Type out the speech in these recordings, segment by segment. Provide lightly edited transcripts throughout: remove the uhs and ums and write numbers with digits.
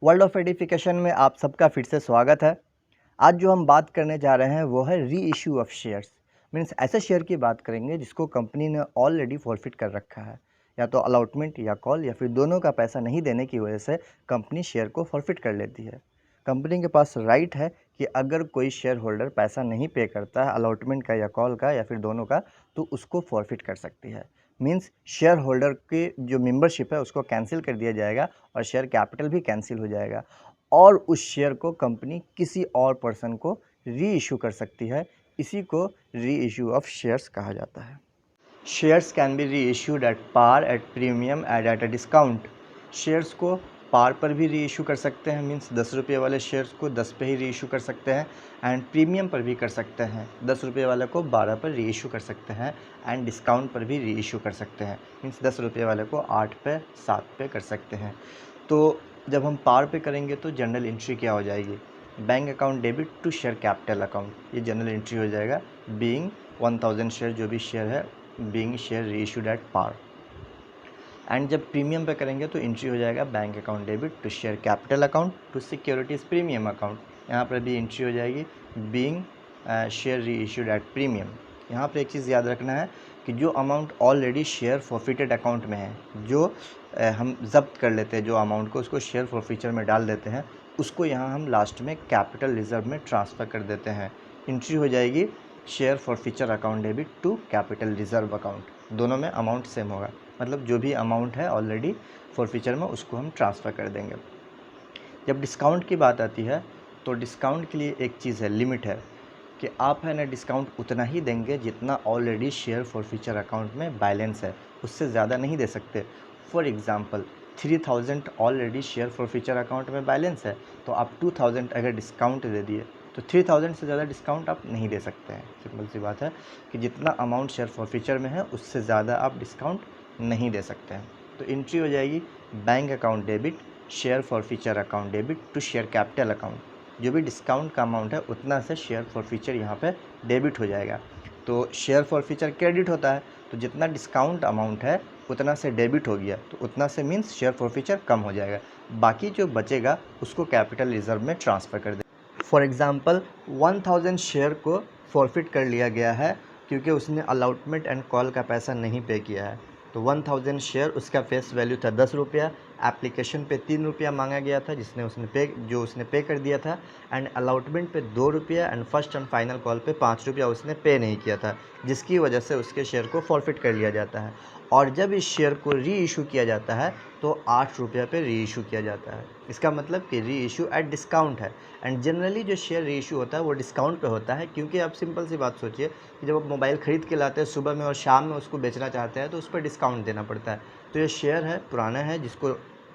World of edification में आप सबका फिर से स्वागत है। आज जो हम बात करने जा रहे हैं वो है री इशू ऑफ शेयर्स। मीन्स ऐसे शेयर की बात करेंगे जिसको कंपनी ने ऑलरेडी फॉरफिट कर रखा है, या तो अलॉटमेंट या कॉल या फिर दोनों का पैसा नहीं देने की वजह से कंपनी शेयर को फॉरफिट कर लेती है। कंपनी के पास राइट है कि अगर कोई शेयर होल्डर पैसा नहीं पे करता है अलॉटमेंट का या कॉल का या फिर दोनों का, तो उसको फॉरफिट कर सकती है। मीन्स शेयर होल्डर की जो मेंबरशिप है उसको कैंसिल कर दिया जाएगा और शेयर कैपिटल भी कैंसिल हो जाएगा और उस शेयर को कंपनी किसी और पर्सन को री इशू कर सकती है। इसी को री इशू ऑफ शेयर्स कहा जाता है। Shares can be reissued at par, at premium and at a discount. Shares को पार पर भी री इशू कर सकते हैं, मीन्स 10 रुपये वाले शेयर्स को 10 पे ही री इशू कर सकते हैं, एंड प्रीमियम पर भी कर सकते हैं। 10 रुपये वाले को 12 पर री इशू कर सकते हैं, एंड डिस्काउंट पर भी री इशू कर सकते हैं, मीन्स 10 रुपये वाले को 8 पे 7 पे कर सकते हैं। तो जब हम पार पे करेंगे तो जनरल एंट्री क्या हो जाएगी? Bank account debit to share capital account, ये जनरल एंट्री हो जाएगा। बीइंग 1000 शेयर, जो भी शेयर है being share reissued at par. And जब प्रीमियम पे करेंगे तो एंट्री हो जाएगा bank account debit to share capital account to securities premium account. यहाँ पर भी एंट्री हो जाएगी being share reissued at premium. यहाँ पर एक चीज़ याद रखना है कि जो amount already share forfeited account में है, जो हम जब्त कर लेते हैं जो अमाउंट को, उसको शेयर फॉरफिचर में डाल देते हैं, उसको यहाँ हम लास्ट में कैपिटल रिजर्व में ट्रांसफ़र कर देते हैं। एंट्री हो जाएगी share forfeiture account debit to capital reserve account. दोनों में अमाउंट सेम होगा, मतलब जो भी अमाउंट है ऑलरेडी फॉरफिचर में उसको हम ट्रांसफ़र कर देंगे। जब डिस्काउंट की बात आती है तो डिस्काउंट के लिए एक चीज़ है, लिमिट है कि आप है ना डिस्काउंट उतना ही देंगे जितना ऑलरेडी शेयर फॉरफिचर अकाउंट में बैलेंस है, उससे ज़्यादा नहीं दे सकते। For example 3000 already share forfeiture account में बैलेंस है, तो आप 2000 अगर डिस्काउंट दे दिए तो 3000 से ज़्यादा डिस्काउंट आप नहीं दे सकते हैं। सिंपल सी बात है कि जितना अमाउंट शेयर फॉरफिचर में है उससे ज़्यादा आप डिस्काउंट नहीं दे सकते हैं। तो एंट्री हो जाएगी bank account debit share forfeiture account debit to share capital account. जो भी डिस्काउंट का अमाउंट है उतना से शेयर फॉरफिचर यहाँ पे डेबिट हो जाएगा। तो शेयर फॉरफिचर क्रेडिट होता है, तो जितना डिस्काउंट अमाउंट है उतना से डेबिट हो गया, तो उतना से मीन्स शेयर फॉरफिचर कम हो जाएगा। बाकी जो बचेगा उसको कैपिटल रिजर्व में ट्रांसफ़र कर दे। फॉर एग्ज़ाम्पल 1000 शेयर को फॉरफिट कर लिया गया है क्योंकि उसने अलॉटमेंट एंड कॉल का पैसा नहीं पे किया है। तो 1000 शेयर, उसका फेस वैल्यू था 10 रुपया। एप्लीकेशन पे 3 रुपया मांगा गया था उसने पे कर दिया था, एंड अलॉटमेंट पे 2 रुपया, and first and final call पे 5 रुपया उसने पे नहीं किया था, जिसकी वजह से उसके शेयर को फॉरफिट कर लिया जाता है। और जब इस शेयर को री इशू किया जाता है तो 8 रुपये पे री इशू किया जाता है। इसका मतलब कि री इशू एट डिस्काउंट है। एंड जनरली जो शेयर री इशू होता है वो डिस्काउंट पे होता है, क्योंकि आप सिंपल सी बात सोचिए कि जब आप मोबाइल ख़रीद के लाते हैं सुबह में और शाम में उसको बेचना चाहते हैं तो उस पर डिस्काउंट देना पड़ता है। तो ये शेयर है, पुराना है, जिसको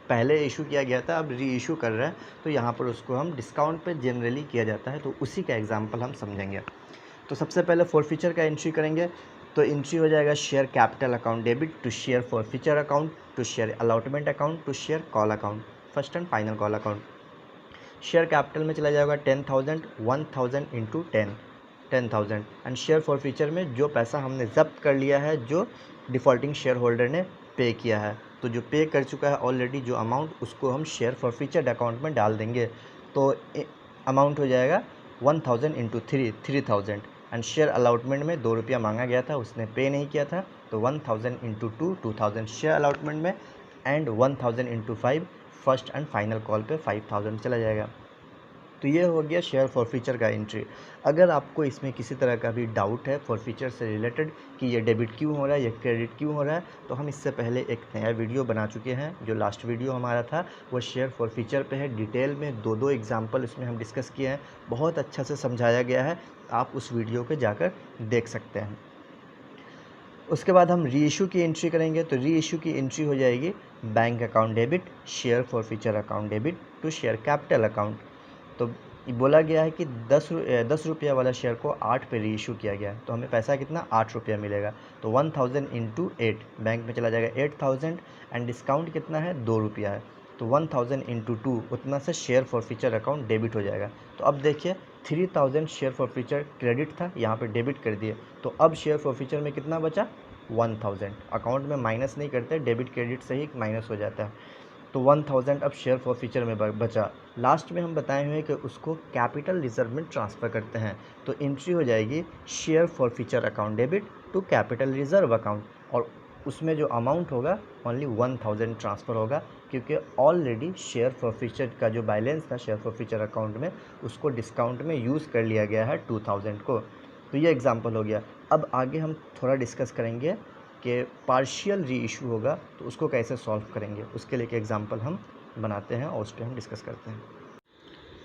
पहले इशू किया गया था, अब री इशू कर रहे हैं, तो यहाँ पर उसको हम डिस्काउंट पे जनरली किया जाता है। तो उसी का एग्जांपल हम समझेंगे। तो सबसे पहले फॉरफिचर का एंट्री करेंगे, तो एंट्री हो जाएगा share capital account debit to share forfeiture account to share allotment account to share call account, first and final call account. Share capital में चला जाएगा 10,000, 1000 इंटू 10,000, एंड शेयर फॉरफिचर में जो पैसा हमने जब्त कर लिया है, जो डिफ़ॉल्टिंग शेयर होल्डर ने पे किया है, तो जो पे कर चुका है ऑलरेडी जो अमाउंट, उसको हम शेयर फॉरफिचर अकाउंट में डाल देंगे। तो अमाउंट हो जाएगा 1000 इंटू 3000, एंड शेयर अलॉटमेंट में 2 रुपया मांगा गया था, उसने पे नहीं किया था, तो 1000 इंटू 2000 शेयर अलॉटमेंट में, and 1000 into 5 first and final call पे 5000 चला जाएगा। तो ये हो गया शेयर फॉरफिचर का एंट्री। अगर आपको इसमें किसी तरह का भी डाउट है फॉरफिचर से रिलेटेड कि ये डेबिट क्यों हो रहा है, ये क्रेडिट क्यों हो रहा है, तो हम इससे पहले एक नया वीडियो बना चुके हैं। जो लास्ट वीडियो हमारा था वो शेयर फॉरफिचर पे है, डिटेल में दो एग्जाम्पल इसमें हम डिस्कस किए हैं, बहुत अच्छा से समझाया गया है, आप उस वीडियो को जाकर देख सकते हैं। उसके बाद हम री इशू की एंट्री करेंगे, तो री इशू की एंट्री हो जाएगी bank account debit share forfeiture account debit to share capital account. तो बोला गया है कि 10 रुपया वाला शेयर को 8 पे री इशू किया गया है, तो हमें पैसा कितना 8 रुपया मिलेगा। तो 1000 इंटू 8 बैंक में चला जाएगा 8000, एंड डिस्काउंट कितना है 2 रुपया है, तो 1000 इंटू 2 उतना से शेयर फॉरफिचर अकाउंट डेबिट हो जाएगा। तो अब देखिए 3000 शेयर फॉरफिचर क्रेडिट था, यहाँ पे डेबिट कर दिए, तो अब शेयर फॉरफिचर में कितना बचा 1000। अकाउंट में माइनस नहीं करते, डेबिट क्रेडिट से ही माइनस हो जाता है। तो 1000 अब शेयर फॉर फ्यूचर में बचा। लास्ट में हम बताए हुए हैं कि उसको कैपिटल रिजर्व में ट्रांसफ़र करते हैं, तो एंट्री हो जाएगी share forfeiture account debit to capital reserve account, और उसमें जो अमाउंट होगा ओनली 1000 ट्रांसफ़र होगा, क्योंकि ऑलरेडी शेयर फॉर फ्यूचर का जो बैलेंस था शेयर फॉर फ्यूचर अकाउंट में उसको डिस्काउंट में यूज़ कर लिया गया है 2000 को। तो ये एग्जांपल हो गया। अब आगे हम थोड़ा डिस्कस करेंगे कि पार्शियल री इशू होगा तो उसको कैसे सॉल्व करेंगे, उसके लिए एक एग्जांपल हम बनाते हैं और उस पर हम डिस्कस करते हैं।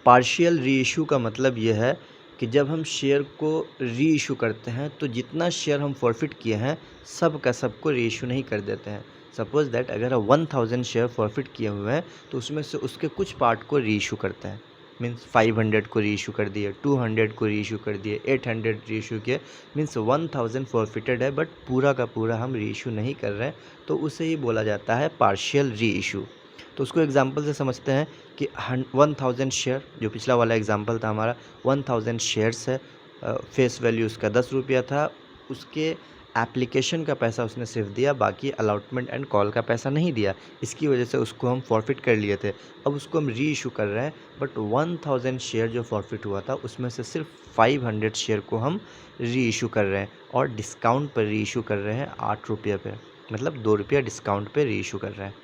पार्शियल री इशू का मतलब ये है कि जब हम शेयर को री इशू करते हैं तो जितना शेयर हम फॉरफिट किए हैं सब का सबको री इशू नहीं कर देते हैं। सपोज दैट अगर हम 1000 शेयर फॉरफिट किए हुए हैं तो उसमें से उसके कुछ पार्ट को री इशू करते हैं। मीन्स 500 को री इशू कर दिए, 200 को री इशू कर दिए, 800 री इशू किए। मीन्स 1000 फॉरफिटेड है बट पूरा का पूरा हम री इशू नहीं कर रहे हैं, तो उसे ही बोला जाता है पार्शियल री इशू। तो उसको एग्जांपल से समझते हैं कि 1000 शेयर, जो पिछला वाला एग्जांपल था हमारा, 1000 शेयर्स है, फेस वैल्यू उसका 10 रुपया था, उसके एप्लीकेशन का पैसा उसने सिर्फ दिया, बाकी अलॉटमेंट एंड कॉल का पैसा नहीं दिया। इसकी वजह से उसको हम फॉरफिट कर लिए थे। अब उसको हम री इशू कर रहे हैं, बट 1000 शेयर जो फॉरफिट हुआ था उसमें से सिर्फ 500 शेयर को हम री इशू कर रहे हैं, और डिस्काउंट पर री इशू कर रहे हैं 8 रुपये पे, मतलब 2 रुपया डिस्काउंट पे री इशू कर रहे हैं।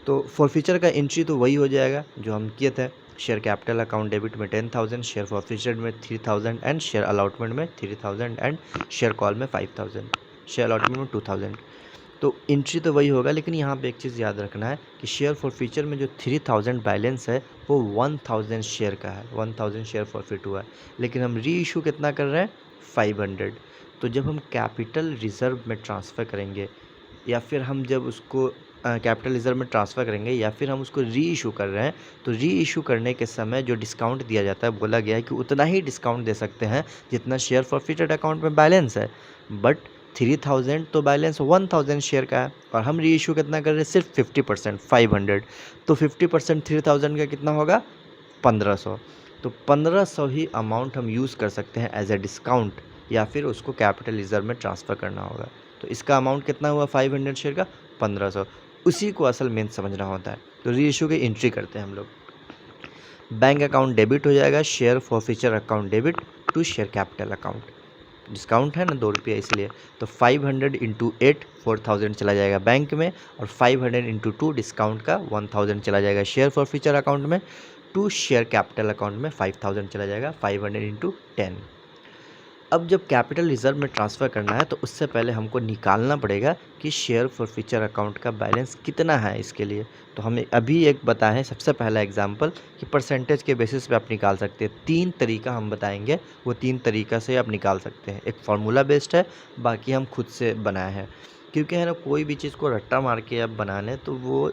तो फॉरफीचर का एंट्री तो वही हो जाएगा जो हम किए थे। शेयर कैपिटल अकाउंट डेबिट में 10,000, शेयर फॉरफीचर में 3000 एंड शेयर अलॉटमेंट में 3000 एंड शेयर कॉल में 5000, शेयर अलॉटमेंट में 2000। तो एंट्री तो वही होगा, लेकिन यहाँ पे एक चीज़ याद रखना है कि शेयर फॉरफीचर में जो 3000 बैलेंस है वो 1000 शेयर का है, 1000 शेयर फॉरफिट हुआ है, लेकिन हम री इशू कितना कर रहे हैं 500। तो जब हम कैपिटल रिजर्व में ट्रांसफ़र करेंगे, या फिर हम जब उसको कैपिटल रिजर्व में ट्रांसफ़र करेंगे, या फिर हम उसको री इशू कर रहे हैं, तो री इशू करने के समय जो डिस्काउंट दिया जाता है, बोला गया है कि उतना ही डिस्काउंट दे सकते हैं जितना शेयर फॉरफिटेड अकाउंट में बैलेंस है। बट 3000 तो बैलेंस 1000 शेयर का है, और हम री इशू कितना कर रहे हैं सिर्फ 50%, 500। तो 50% 3000 का कितना होगा 1500। तो 1500 ही अमाउंट हम यूज़ कर सकते हैं एज ए डिस्काउंट, या फिर उसको कैपिटल रिजर्व में ट्रांसफ़र करना होगा। तो इसका अमाउंट कितना हुआ 500 शेयर का 1500, उसी को असल मेन समझना होता है। तो री इशू की एंट्री करते हैं हम लोग। बैंक अकाउंट डेबिट हो जाएगा share forfeiture account debit to share capital account, discount है ना 2 रुपये इसलिए। तो 500 इंटू 8 4000 चला जाएगा बैंक में, और 500 इंटू 2 डिस्काउंट का 1000 चला जाएगा शेयर फॉरफीचर अकाउंट में, टू शेयर कैपिटल अकाउंट में 5000 चला जाएगा, 500 इंटू 10। अब जब कैपिटल रिजर्व में ट्रांसफ़र करना है तो उससे पहले हमको निकालना पड़ेगा कि शेयर फॉरफीचर अकाउंट का बैलेंस कितना है इसके लिए। तो हमें अभी एक बताएं, सबसे पहला एग्जांपल कि परसेंटेज के बेसिस पे आप निकाल सकते हैं। 3 तरीका हम बताएंगे, वो 3 तरीका से आप निकाल सकते हैं। एक फार्मूला बेस्ड है, बाकी हम खुद से बनाए हैं, क्योंकि है ना कोई भी चीज़ को रट्टा मार के आप बनाने तो वो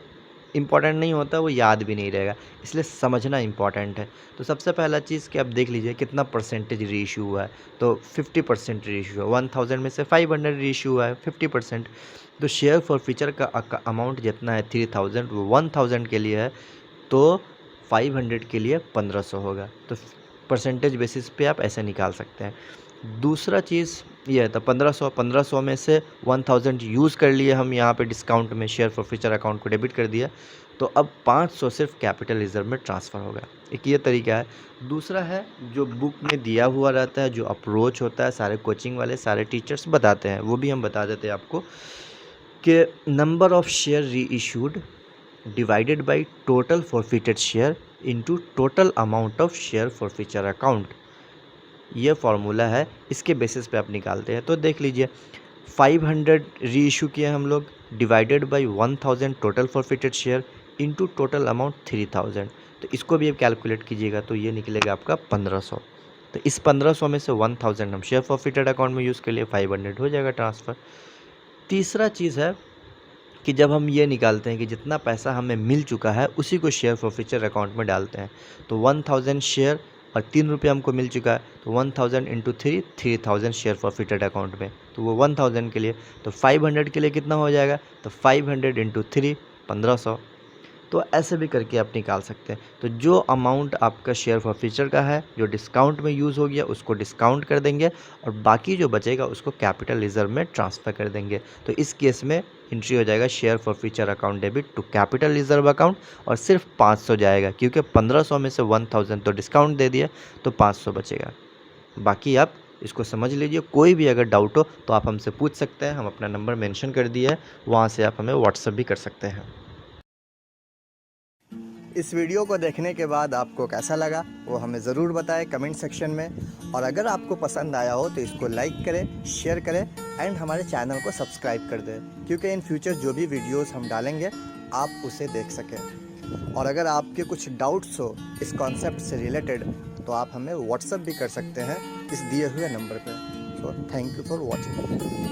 इम्पॉर्टेंट नहीं होता, वो याद भी नहीं रहेगा, इसलिए समझना इम्पॉर्टेंट है। तो सबसे पहला चीज़ कि आप देख लीजिए कितना परसेंटेज री इशू हुआ है। तो 50% री इशू हुआ, 1000 में से 500 री इशू हुआ है, 50%। तो शेयर फॉरफीचर का अमाउंट जितना है 3000, वो 1000 के लिए है, तो 500 के लिए 1500 होगा। तो परसेंटेज बेसिस पे आप ऐसे निकाल सकते हैं। दूसरा चीज़ ये है, तो 1500 में से 1000 यूज़ कर लिए हम यहाँ पे डिस्काउंट में, शेयर फॉरफीचर अकाउंट को डेबिट कर दिया, तो अब 500 सिर्फ कैपिटल रिजर्व में ट्रांसफ़र होगा। एक ये तरीका है। दूसरा है जो बुक में दिया हुआ रहता है, जो अप्रोच होता है, सारे कोचिंग वाले सारे टीचर्स बताते हैं, वो भी हम बता देते हैं आपको, कि नंबर ऑफ़ शेयर री issued divided by total forfeited share into total amount of share forfeiture account, ये फार्मूला है, इसके बेसिस पे आप निकालते हैं। तो देख लीजिए 500 री इशू किए हम लोग, divided by 1000 total forfeited share into total amount 3000। तो इसको भी आप कैलकुलेट कीजिएगा, तो ये निकलेगा आपका 1500। तो इस 1500 में से 1000 हम शेयर फॉरफिटेड अकाउंट में यूज़ कर लिए, 500 हो जाएगा ट्रांसफ़र। तीसरा चीज़ है कि जब हम ये निकालते हैं कि जितना पैसा हमें मिल चुका है उसी को शेयर फॉरफीचर अकाउंट में डालते हैं। तो 1000 शेयर और 3 रुपये हमको मिल चुका है, तो 1000 इंटू 3 3000 शेयर फॉरफिटेड अकाउंट में, तो वो 1000 के लिए। तो 500 के लिए कितना हो जाएगा, तो 500 इंटू 3 1500। तो ऐसे भी करके आप निकाल सकते हैं। तो जो अमाउंट आपका शेयर फॉरफीचर का है, जो डिस्काउंट में यूज़ हो गया, उसको डिस्काउंट कर देंगे और बाकी जो बचेगा उसको कैपिटल रिजर्व में ट्रांसफ़र कर देंगे। तो इस केस में एंट्री हो जाएगा share forfeiture account debit to capital reserve account और सिर्फ 500 जाएगा, क्योंकि 1500 में से 1000 तो डिस्काउंट दे दिया, तो 500 बचेगा। बाकी आप इसको समझ लीजिए। कोई भी अगर डाउट हो तो आप हमसे पूछ सकते हैं, हम अपना नंबर मेंशन कर दिया है, वहाँ से आप हमें व्हाट्सएप भी कर सकते हैं। इस वीडियो को देखने के बाद आपको कैसा लगा वो हमें ज़रूर बताएं कमेंट सेक्शन में, और अगर आपको पसंद आया हो तो इसको लाइक करें, शेयर करें एंड हमारे चैनल को सब्सक्राइब कर दें, क्योंकि इन फ्यूचर जो भी वीडियोस हम डालेंगे आप उसे देख सकें। और अगर आपके कुछ डाउट्स हो इस कॉन्सेप्ट से रिलेटेड तो आप हमें व्हाट्सएप भी कर सकते हैं इस दिए हुए नंबर पर। So thank you for watching.